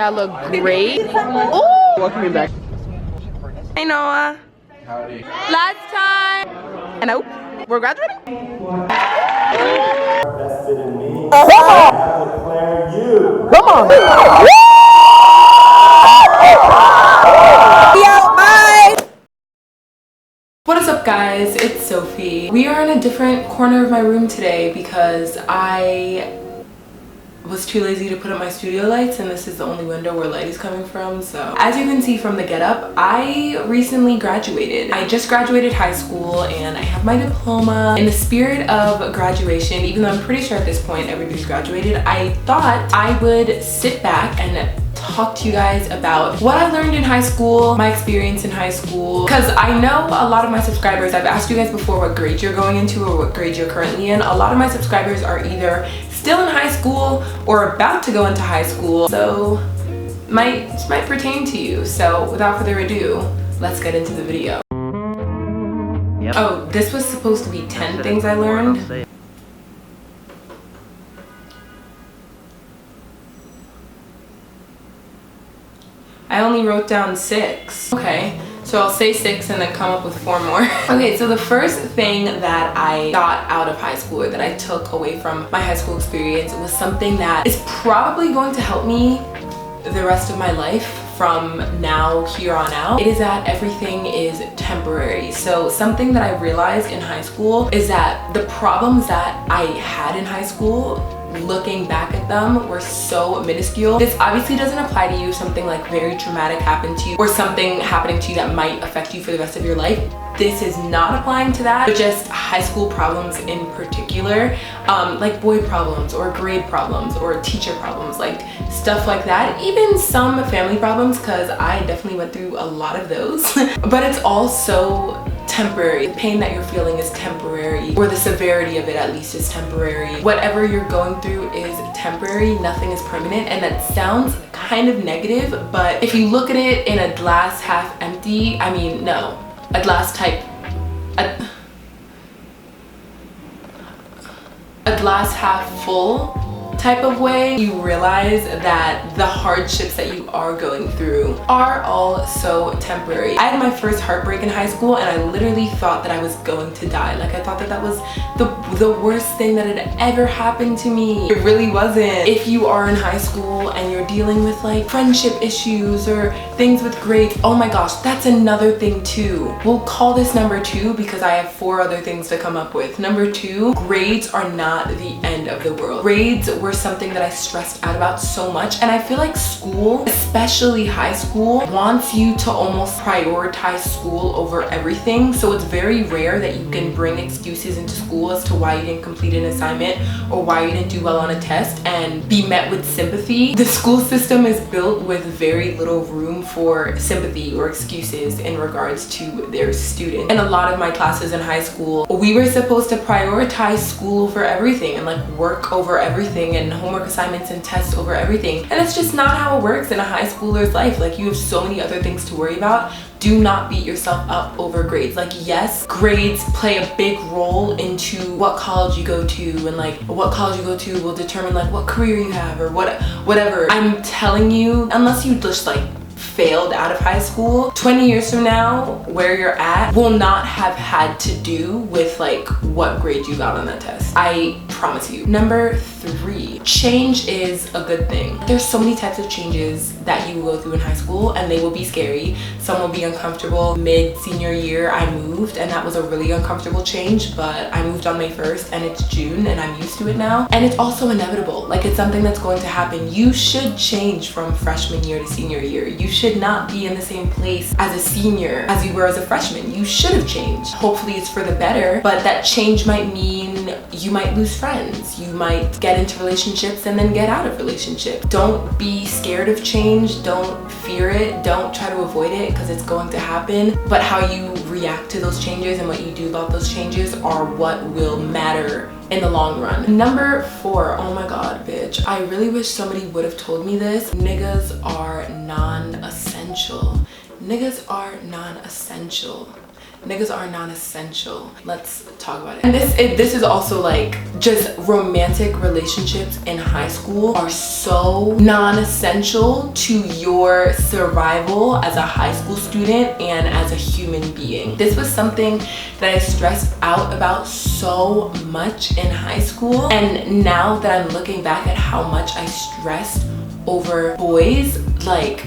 I look great. Oh! Welcome me back. Hey Noah. Howdy. Last time. And oh, we're graduating? Invested in me. I declare you. Come on. Bye. What is up guys? It's Sophie. We are in a different corner of my room today because I was too lazy to put up my studio lights and this is the only window where light is coming from. So as you can see from the getup, I recently graduated. I just graduated high school and I have my diploma. In the spirit of graduation, even though I'm pretty sure at this point everybody's graduated, I thought I would sit back and talk to you guys about what I learned in high school, my experience in high school, because I know a lot of my subscribers, I've asked you guys before what grade you're going into or what grade you're currently in. A lot of my subscribers are either still in high school or about to go into high school, so might pertain to you. So without further ado, let's get into the video. Yep. Oh, this was supposed to be 10 things I learned. I only wrote down 6. Okay, so I'll say 6 and then come up with 4 more. Okay, so the first thing that I got out of high school or that I took away from my high school experience was something that is probably going to help me the rest of my life from now here on out. It is that everything is temporary. So something that I realized in high school is that the problems that I had in high school, looking back at them, were so minuscule. This obviously doesn't apply to you. Something like very traumatic happened to you or something happening to you that might affect you for the rest of your life. This is not applying to that, but just high school problems in particular, like boy problems or grade problems or teacher problems, like stuff like that. Even some family problems, because I definitely went through a lot of those. But it's all so temporary. The pain that you're feeling is temporary, or the severity of it at least is temporary. Whatever you're going through is temporary. Nothing is permanent, and that sounds kind of negative, but if you look at it in a glass half empty, I mean, no, a glass half full type of way, you realize that the hardships that you are going through are all so temporary. I had my first heartbreak in high school and I literally thought that I was going to die. Like, I thought that that was the worst thing that had ever happened to me. It really wasn't. If you are in high school and you're dealing with like friendship issues or things with grades, oh my gosh, that's another thing too. We'll call this number 2 because I have 4 other things to come up with. Number 2, grades are not the end of the world. Grades were something that I stressed out about so much, and I feel like school, especially high school, wants you to almost prioritize school over everything. So it's very rare that you can bring excuses into school as to why you didn't complete an assignment or why you didn't do well on a test and be met with sympathy. The school system is built with very little room for sympathy or excuses in regards to their students. In a lot of my classes in high school, we were supposed to prioritize school over everything and like work over everything and homework assignments and tests over everything. And it's just not how it works in a high schooler's life. Like, you have so many other things to worry about. Do not beat yourself up over grades. Like, yes, grades play a big role into what college you go to, and like what college you go to will determine like what career you have or whatever. I'm telling you, unless you just like failed out of high school, 20 years from now, where you're at will not have had to do with like what grade you got on that test. I promise you. Number 3, change is a good thing. There's so many types of changes that you will go through in high school, and they will be scary. Some will be uncomfortable. Mid-senior year, I moved, and that was a really uncomfortable change, but I moved on May 1st, and it's June, and I'm used to it now. And it's also inevitable. Like, it's something that's going to happen. You should change from freshman year to senior year. You should not be in the same place as a senior as you were as a freshman. You should have changed. Hopefully it's for the better, but that change might mean you might lose friends. You might get into relationships and then get out of relationships. Don't be scared of change. Don't fear it. Don't try to avoid it, because it's going to happen. But how you react to those changes and what you do about those changes are what will matter in the long run. Number 4, oh my god, bitch. I really wish somebody would have told me this. Niggas are non-essential. Niggas are non-essential. Niggas are non-essential. Let's talk about it. And this is also like just romantic relationships in high school are so non-essential to your survival as a high school student and as a human being. This was something that I stressed out about so much in high school, and now that I'm looking back at how much I stressed over boys, like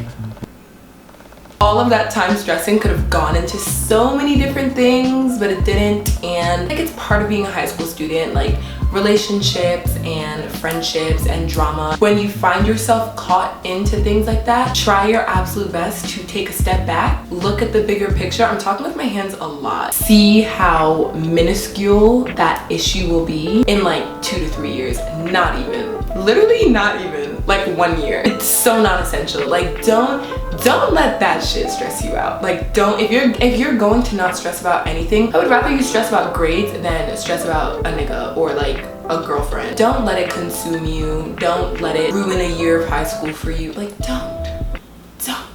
all of that time stressing could have gone into so many different things, but it didn't. And like, it's part of being a high school student, like relationships and friendships and drama. When you find yourself caught into things like that, try your absolute best to take a step back, look at the bigger picture. I'm talking with my hands a lot. See how minuscule that issue will be in like 2 to 3 years. Not even, literally not even like 1 year. It's so non-essential. Like, don't let that shit stress you out. Like, don't, if you're going to not stress about anything, I would rather you stress about grades than stress about a nigga or like a girlfriend. Don't let it consume you. Don't let it ruin a year of high school for you. Like, don't.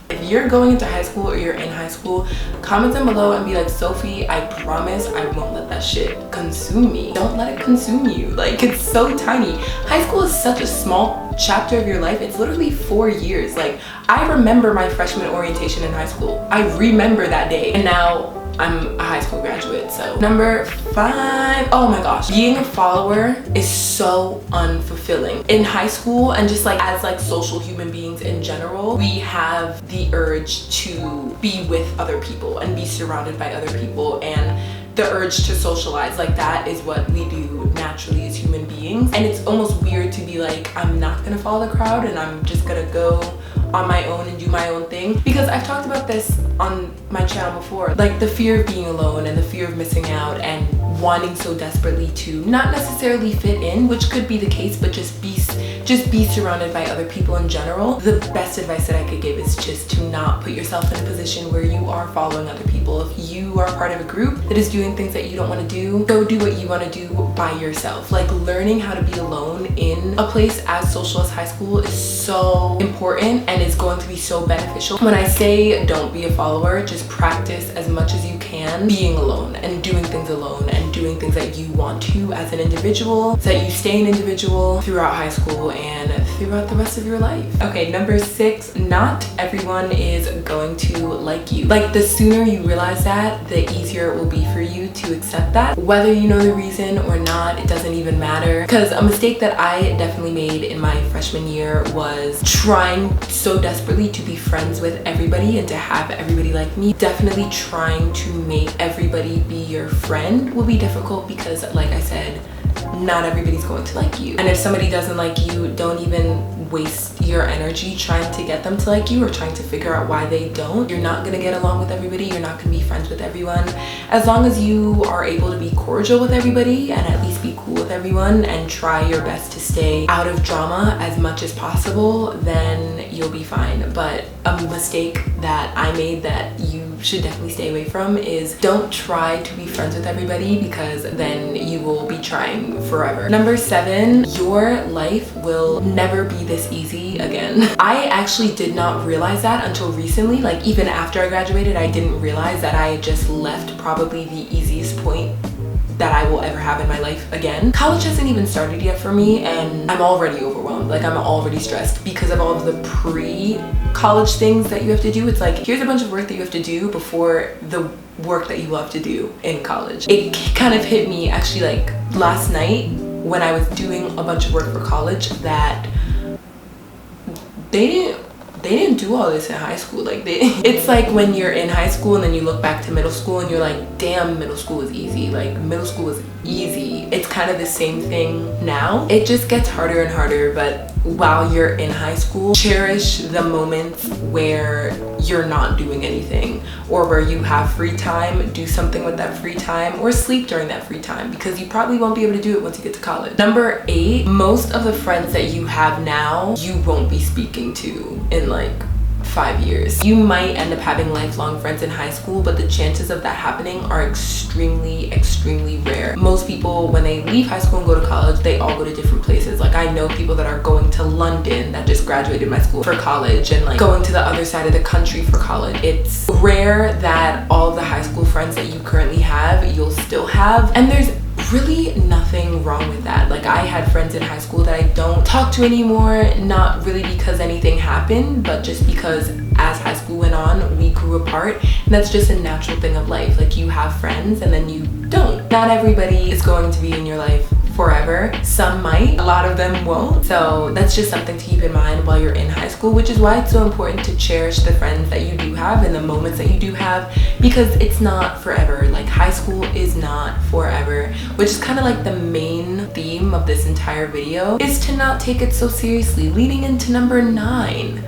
If you're going into high school or you're in high school, comment down below and be like, Sophie, I promise I won't let that shit consume me. Don't let it consume you. Like, it's so tiny. High school is such a small chapter of your life. It's literally 4 years. Like, I remember my freshman orientation in high school. I remember that day. And now I'm a high school graduate. So number 5, oh my gosh, being a follower is so unfulfilling. In high school and just like as like social human beings in general, we have the urge to be with other people and be surrounded by other people, and the urge to socialize. Like, that is what we do naturally as human beings. And it's almost weird to be like, I'm not gonna follow the crowd and I'm just gonna go on my own and do my own thing. Because I've talked about this on my channel before, like the fear of being alone and the fear of missing out and wanting so desperately to not necessarily fit in, which could be the case, but just be surrounded by other people in general. The best advice that I could give is just to not put yourself in a position where you are following other people. If you are part of a group that is doing things that you don't want to do, go do what you want to do by yourself. Like, learning how to be alone in a place as social as high school is so important and is going to be so beneficial. When I say don't be a follower, just practice as much as you can being alone and doing things alone and doing things that you want to as an individual, so that you stay an individual throughout high school and throughout the rest of your life. Okay, number 6, not everyone is going to like you. Like, the sooner you realize that, the easier it will be for you to accept that. Whether you know the reason or not, it doesn't even matter. Because a mistake that I definitely made in my freshman year was trying so desperately to be friends with everybody and to have everybody like me. Definitely trying to make everybody be your friend will be difficult because, like I said, not everybody's going to like you. And if somebody doesn't like you, don't even waste your energy trying to get them to like you or trying to figure out why they don't. You're not gonna get along with everybody. You're not gonna be friends with everyone. As long as you are able to be cordial with everybody and at least be cool with everyone and try your best to stay out of drama as much as possible, then you'll be fine. But a mistake that I made that you should definitely stay away from is don't try to be friends with everybody, because then you will be trying forever. Number 7, your life will never be this easy again. I actually did not realize that until recently. Like, even after I graduated, I didn't realize that I had just left probably the easiest point that I will ever have in my life again. College hasn't even started yet for me and I'm already overwhelmed. Like, I'm already stressed because of all of the pre-college things that you have to do. It's like, here's a bunch of work that you have to do before the work that you love to do in college. It kind of hit me actually like last night when I was doing a bunch of work for college that they didn't do all this in high school. Like, it's like when you're in high school and then you look back to middle school and you're like, damn, middle school was easy. Like, middle school was easy. It's kind of the same thing now. It just gets harder and harder, but while you're in high school, cherish the moments where you're not doing anything or where you have free time. Do something with that free time or sleep during that free time, because you probably won't be able to do it once you get to college. Number 8, most of the friends that you have now, you won't be speaking to in like 5 years. You might end up having lifelong friends in high school, but the chances of that happening are extremely, extremely rare. Most people, when they leave high school and go to college, they all go to different places. Like, I know people that are going to London that just graduated my school for college, and like going to the other side of the country for college. It's rare that all of the high school friends that you currently have, you'll still have. And there's really nothing wrong with that. Like, I had friends in high school that I don't talk to anymore, not really because anything happened, but just because as high school went on, we grew apart. And that's just a natural thing of life. Like, you have friends and then you don't. Not everybody is going to be in your life forever. Some might, a lot of them won't. So that's just something to keep in mind while you're in high school, which is why it's so important to cherish the friends that you do have and the moments that you do have, because it's not forever. Like, high school is not forever, which is kind of like the main theme of this entire video, is to not take it so seriously. Leading into number 9.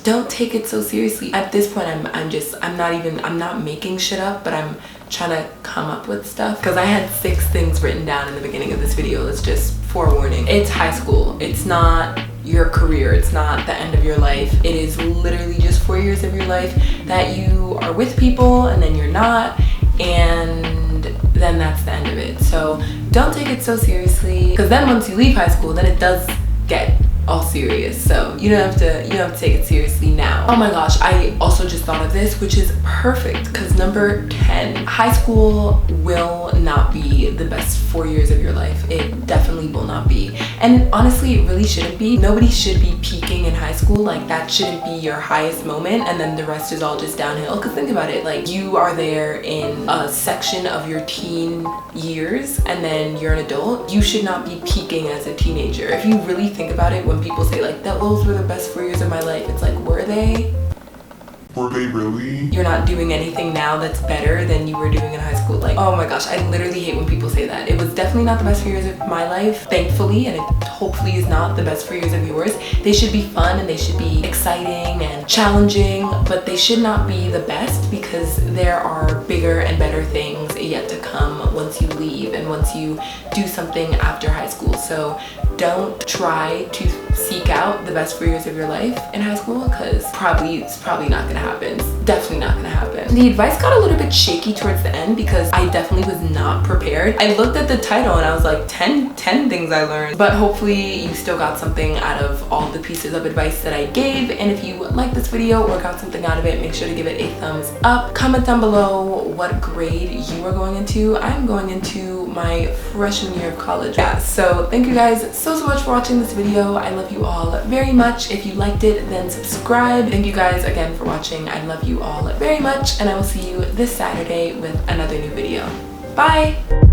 Don't take it so seriously. At this point, I'm not making shit up, but I'm trying to come up with stuff, because I had 6 things written down in the beginning of this video. It's just forewarning. It's high school. It's not your career. It's not the end of your life. It is literally just 4 years of your life that you are with people and then you're not, and then that's the end of it. So don't take it so seriously, because then once you leave high school, then it does get all serious. So you don't have to take it seriously now. Oh my gosh, I also just thought of this, which is perfect, because number 10, high school will not be the best 4 years of your life. It definitely will not be. And honestly, it really shouldn't be. Nobody should be peaking in high school. Like, that shouldn't be your highest moment and then the rest is all just downhill. Because think about it, like, you are there in a section of your teen years and then you're an adult. You should not be peaking as a teenager. If you really think about it, when people say like, those were the best 4 years of my life, it's like, were they? Were they really? You're not doing anything now that's better than you were doing in high school. Like, oh my gosh, I literally hate when people say that. It was definitely not the best 4 years of my life, thankfully, and it hopefully is not the best 4 years of yours. They should be fun and they should be exciting and challenging, but they should not be the best, because there are bigger and better things yet to come once you leave and once you do something after high school. So don't try to seek out the best 4 years of your life in high school, because it's probably not gonna happen. It's definitely not gonna happen. The advice got a little bit shaky towards the end because I definitely was not prepared. I looked at the title and I was like, 10 things I learned. But hopefully you still got something out of all the pieces of advice that I gave. And if you liked this video or got something out of it, make sure to give it a thumbs up. Comment down below what grade you are going into. I'm going into my freshman year of college. Yeah, so thank you guys so much for watching this video. I love you all very much. If you liked it, then subscribe. Thank you guys again for watching. I love you all very much, and I will see you this Saturday with another new video. Bye!